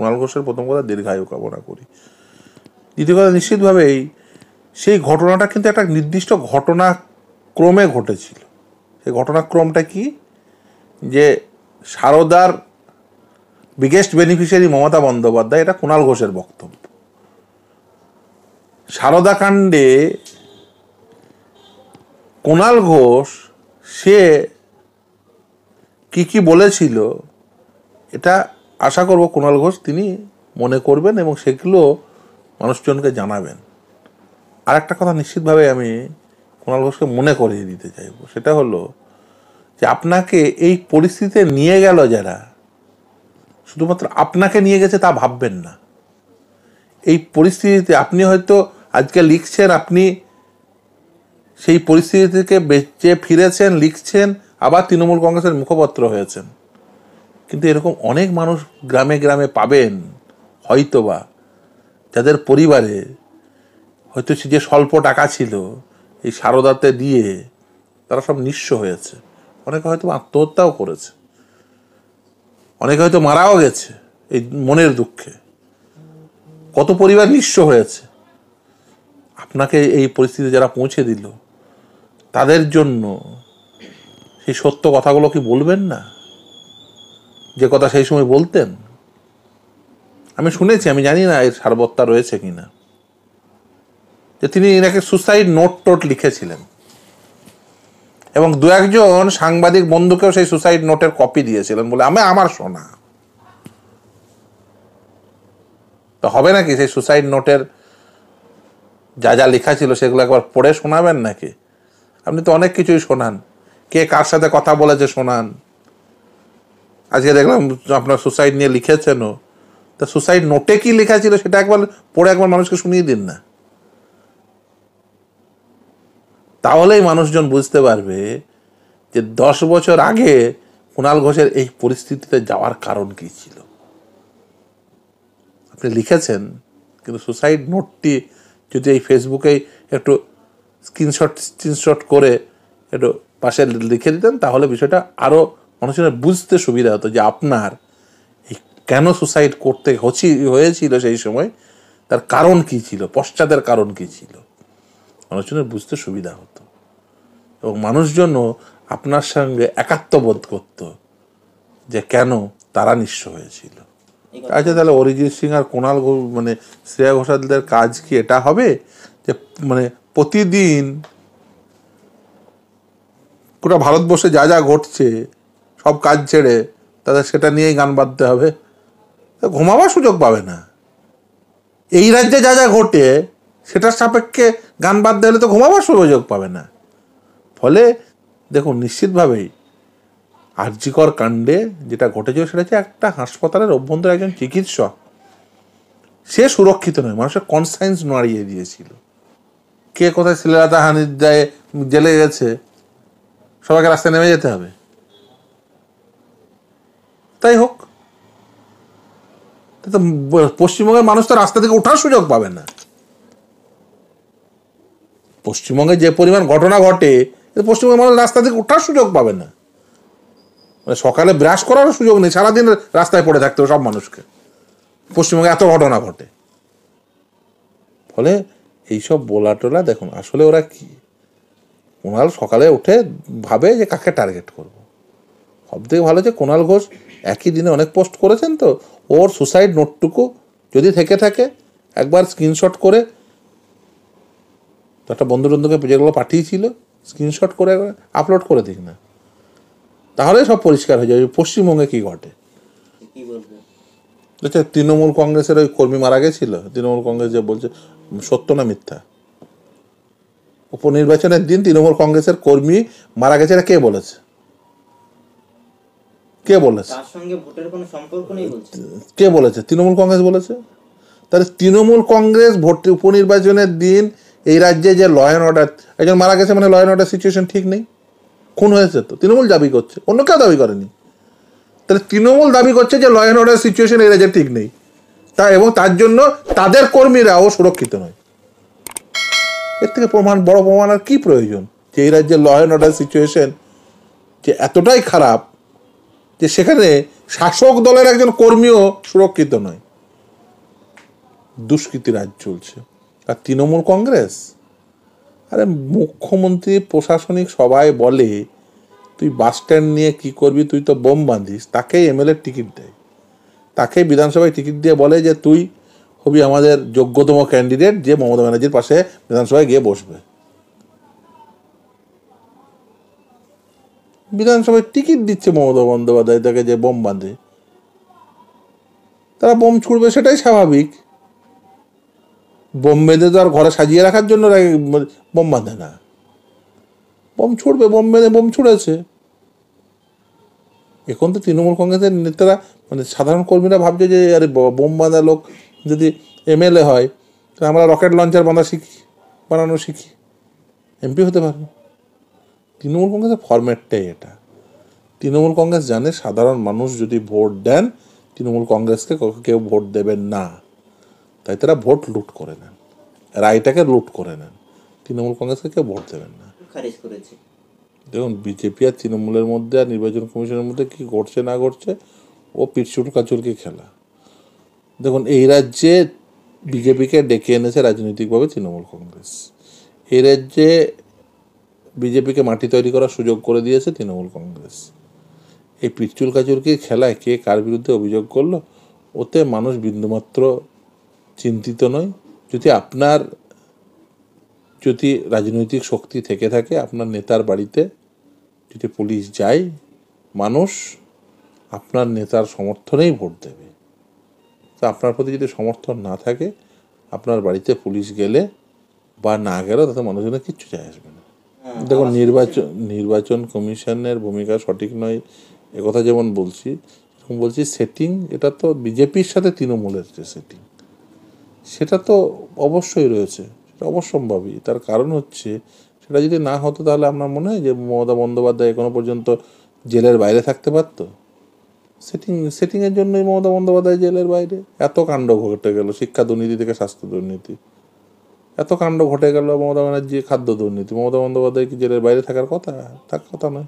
কুণাল ঘোষের প্রথম কথা দীর্ঘায়ু কামনা করি। দ্বিতীয় কথা, নিশ্চিতভাবেই সেই ঘটনাটা কিন্তু একটা নির্দিষ্ট ঘটনাক্রমে ঘটেছিল। সেই ঘটনাক্রমটা কি, যে সারদার বিগেস্ট বেনিফিশিয়ারি মমতা বন্দ্যোপাধ্যায়, এটা কুণাল ঘোষের বক্তব্য। সারদা কাণ্ডে কুণাল ঘোষ সে কি বলেছিল, এটা আশা করব কুণাল ঘোষ তিনি মনে করবেন এবং সেগুলো মানুষজনকে জানাবেন। আর একটা কথা নিশ্চিতভাবে আমি কুণাল ঘোষকে মনে করিয়ে দিতে চাইব, সেটা হলো যে আপনাকে এই পরিস্থিতিতে নিয়ে গেল যারা, শুধুমাত্র আপনাকে নিয়ে গেছে তা ভাববেন না। এই পরিস্থিতিতে আপনি হয়তো আজকে লিখছেন, আপনি সেই পরিস্থিতি থেকে বেঁচে ফিরেছেন, লিখছেন, আবার তৃণমূল কংগ্রেসের মুখপত্র হয়েছেন। কিন্তু এরকম অনেক মানুষ গ্রামে গ্রামে পাবেন হয়তোবা, যাদের পরিবারে হয়তো যে স্বল্প টাকা ছিল এই সারদাতে দিয়ে তারা সব নিঃস্ব হয়েছে। অনেকে হয়তো আত্মহত্যাও করেছে, অনেকে হয়তো মারাও গেছে এই মনের দুঃখে। কত পরিবার নিঃস্ব হয়েছে। আপনাকে এই পরিস্থিতি যারা পৌঁছে দিল তাদের জন্য সেই সত্য কথাগুলো কি বলবেন না, যে কথা সেই সময় বলতেন? আমি শুনেছি, আমি জানি না এর সারবত্তা রয়েছে কিনা, যে তিনি এনাকে সুসাইড নোট লিখেছিলেন এবং দু একজন সাংবাদিক বন্ধুকেও সেই সুসাইড নোটের কপি দিয়েছিলেন বলে আমার শোনা। তো হবে নাকি সেই সুসাইড নোটের যা যা লেখা ছিল সেগুলো একবার পড়ে শোনাবেন নাকি? আপনি তো অনেক কিছুই শোনান, কে কার সাথে কথা বলেছে শোনান। আজকে দেখলাম আপনার সুসাইড নিয়ে লিখেছেনও, তা সুসাইড নোটে কি লেখা ছিল সেটা একবার পড়ে একবার মানুষকে শুনিয়ে দিন না। তাহলেই মানুষজন বুঝতে পারবে যে 10 বছর আগে কুণাল ঘোষের এই পরিস্থিতিতে যাওয়ার কারণ কি ছিল। আপনি লিখেছেন, কিন্তু সুসাইড নোটটি যদি এই ফেসবুকে একটু স্ক্রিনশট করে একটু পাশে লিখে দিতেন, তাহলে বিষয়টা আরও মানুষের বুঝতে সুবিধা হতো যে আপনার এই কেন সুসাইড করতে হয়েছিল সেই সময়, তার কারণ কি ছিল, পশ্চাতের কারণ কি ছিল, মানুষজনের বুঝতে সুবিধা হতো এবং মানুষজনও আপনার সঙ্গে একাত্মবোধ করত যে কেন তারা নিঃস্ব হয়েছিল। আচ্ছা, তাহলে অরিজিৎ সিং আর কুণাল শ্রেয়া ঘোষালদের কাজ কি এটা হবে যে প্রতিদিন পুরো ভারতবর্ষে যা যা ঘটছে সব কাজ ছেড়ে তাদের সেটা নিয়েই গান বাঁধতে হবে? ঘুমাবার সুযোগ পাবে না। এই রাজ্যে যা যা ঘটে সেটার সাপেক্ষে গান বাঁধতে হলে তো ঘুমাবার সুযোগ পাবে না। ফলে দেখুন, নিশ্চিতভাবেই আরজিকর কাণ্ডে যেটা ঘটেছিল সেটা হচ্ছে একটা হাসপাতালের অভ্যন্তরে একজন চিকিৎসক, সে সুরক্ষিত নয়, মানুষের কনসায়েন্স নাড়িয়ে দিয়েছিল। কে কোথায় শ্লীলতা হানির দায়ে জেলে গেছে, সবাইকে রাস্তায় নেমে যেতে হবে? তাই হোক, পশ্চিমবঙ্গের মানুষ তো রাস্তা থেকে ওঠার সুযোগ পাবে না। পশ্চিমবঙ্গে যে পরিমাণ ঘটনা ঘটে, পশ্চিমবঙ্গের মানুষ রাস্তা থেকে ওঠার সুযোগ পাবে না। সকালে ব্রাশ করারও সুযোগ নেই, সারাদিন রাস্তায় পড়ে থাকতে হবে সব মানুষকে। পশ্চিমবঙ্গে এত ঘটনা ঘটে। ফলে এইসব বলা টোলা, দেখুন আসলে ওরা কি, কুণাল সকালে উঠে ভাবে যে কাকে টার্গেট করব। সব থেকে ভালো যে কুণাল ঘোষ একই দিনে অনেক পোস্ট করেছেন, তো ওর সুসাইড নোটটুকু যদি থেকে থাকে একবার স্ক্রিনশট করে একটা বন্ধুকে যেগুলো পাঠিয়েছিল স্ক্রিনশট করে আপলোড করে দিক না, তাহলে সব পরিষ্কার হয়ে যাবে পশ্চিমবঙ্গে কি ঘটে। আচ্ছা, তৃণমূল কংগ্রেসের ওই কর্মী মারা গেছিল, তৃণমূল কংগ্রেস যে বলছে, সত্য না মিথ্যা? উপনির্বাচনের দিন তৃণমূল কংগ্রেসের কর্মী মারা গেছে, এটা কে বলেছে? কে বলেছে? তার সঙ্গে ভোটের কোনো সম্পর্ক নেই বলছে। কে বলেছে? তৃণমূল কংগ্রেস বলেছে। তাহলে তৃণমূল কংগ্রেস ভোট উপনির্বাচনের দিন এই রাজ্যে যে ল অ্যান্ড অর্ডার, একজন মারা গেছে মানে ল অ্যান্ড অর্ডার সিচুয়েশন ঠিক নেই, খুন হয়েছে, তো তৃণমূল দাবি করছে, অন্য কেউ দাবি করেনি। তাহলে তৃণমূল দাবি করছে যে ল অ্যান্ড অর্ডার সিচুয়েশন এই রাজ্যে ঠিক নেই, এবং তার জন্য তাদের কর্মীরাও সুরক্ষিত নয়। এর থেকে বড় প্রমাণ আর কি প্রয়োজন যে এই রাজ্যের ল অ্যান্ড অর্ডার সিচুয়েশন যে এতটাই খারাপ যে সেখানে শাসক দলের একজন কর্মীও সুরক্ষিত নয়? দুষ্কৃতি রাজ চলছে। আর তৃণমূল কংগ্রেস, আরে মুখ্যমন্ত্রী প্রশাসনিক সবাই বলে তুই বাস স্ট্যান্ড নিয়ে কি করবি, তুই তো বোম বাঁধিস, তাকেই এমএলএ টিকিট দেয়, তাকেই বিধানসভায় টিকিট দিয়ে বলে যে তুই হবি আমাদের যোগ্যতম ক্যান্ডিডেট যে মমতা ব্যানার্জির পাশে বিধানসভায় গিয়ে বসবে। বিধানসভায় টিকিট দিচ্ছে মমতা বন্দ্যোপাধ্যায় তাকে যে বোম বাঁধে, তারা বোম ছুড়বে সেটাই স্বাভাবিক। বোম বেঁধে তো আর ঘরে সাজিয়ে রাখার জন্য বোম বাঁধে না, বোম ছুড়বে, বোম বেঁধে বোম ছুড়েছে। এখন তো তৃণমূল কংগ্রেসের নেতারা মানে সাধারণ কর্মীরা ভাবছে যে আরে বোম বাঁধা লোক যদি এমএলএ হয় তাহলে আমরা রকেট লঞ্চার বানানো শিখি, এমপি হতে পারবো। তৃণমূল কংগ্রেসের ফরম্যাটটাই এটা। তৃণমূল কংগ্রেস জানে সাধারণ মানুষ যদি ভোট দেন তৃণমূল কংগ্রেসকে কেউ ভোট দেবেন না, তাই তারা ভোট লুট করে নেন, রায়টাকে লুট করে নেন, তৃণমূল কংগ্রেসকে কেউ ভোট দেবেন না। খারিজ করেছে। দেখুন বিজেপি আর তৃণমূলের মধ্যে আর নির্বাচন কমিশনের মধ্যে কি ঘটছে না ঘটছে ও পিছুর কাচুরকি খেলা। দেখুন এই রাজ্যে বিজেপিকে ডেকে এনেছে রাজনৈতিকভাবে তৃণমূল কংগ্রেস, এই রাজ্যে বিজেপিকে মাটি তৈরি করার সুযোগ করে দিয়েছে তৃণমূল কংগ্রেস। এই পিচ্চুল কাচুরকির খেলায় কে কার বিরুদ্ধে অভিযোগ করলো ওতে মানুষ বিন্দুমাত্র চিন্তিত নয়। যদি রাজনৈতিক শক্তি থেকে থাকে, আপনার নেতার বাড়িতে যদি পুলিশ যায়, মানুষ আপনার নেতার সমর্থনেই ভোট দেবে। তা আপনার প্রতি যদি সমর্থন না থাকে, আপনার বাড়িতে পুলিশ গেলে বা না গেলেও তাতে মানুষজনের কিচ্ছু যায় আসবে না। দেখুন নির্বাচন কমিশনের ভূমিকা সঠিক নয় একথা যেমন বলছি সেটিং, এটা তো বিজেপির সাথে তৃণমূলের যে সেটিং সেটা তো অবশ্যই রয়েছে, সেটা অবশ্যম্ভাবী। তার কারণ হচ্ছে সেটা যদি না হতো তাহলে আপনার মনে হয় যে মমতা বন্দ্যোপাধ্যায় এখনো পর্যন্ত জেলের বাইরে থাকতে পারতো? সেটিংয়ের জন্যই মমতা বন্দ্যোপাধ্যায় জেলের বাইরে। এত কাণ্ড ঘটে গেল, শিক্ষা দুর্নীতি থেকে স্বাস্থ্য দুর্নীতি, এত কাণ্ড ঘটে গেল, মমতা ব্যানার্জি খাদ্য দুর্নীতি, মমতা বন্দ্যোপাধ্যায় কি জেলের বাইরে থাকার কথা নয়।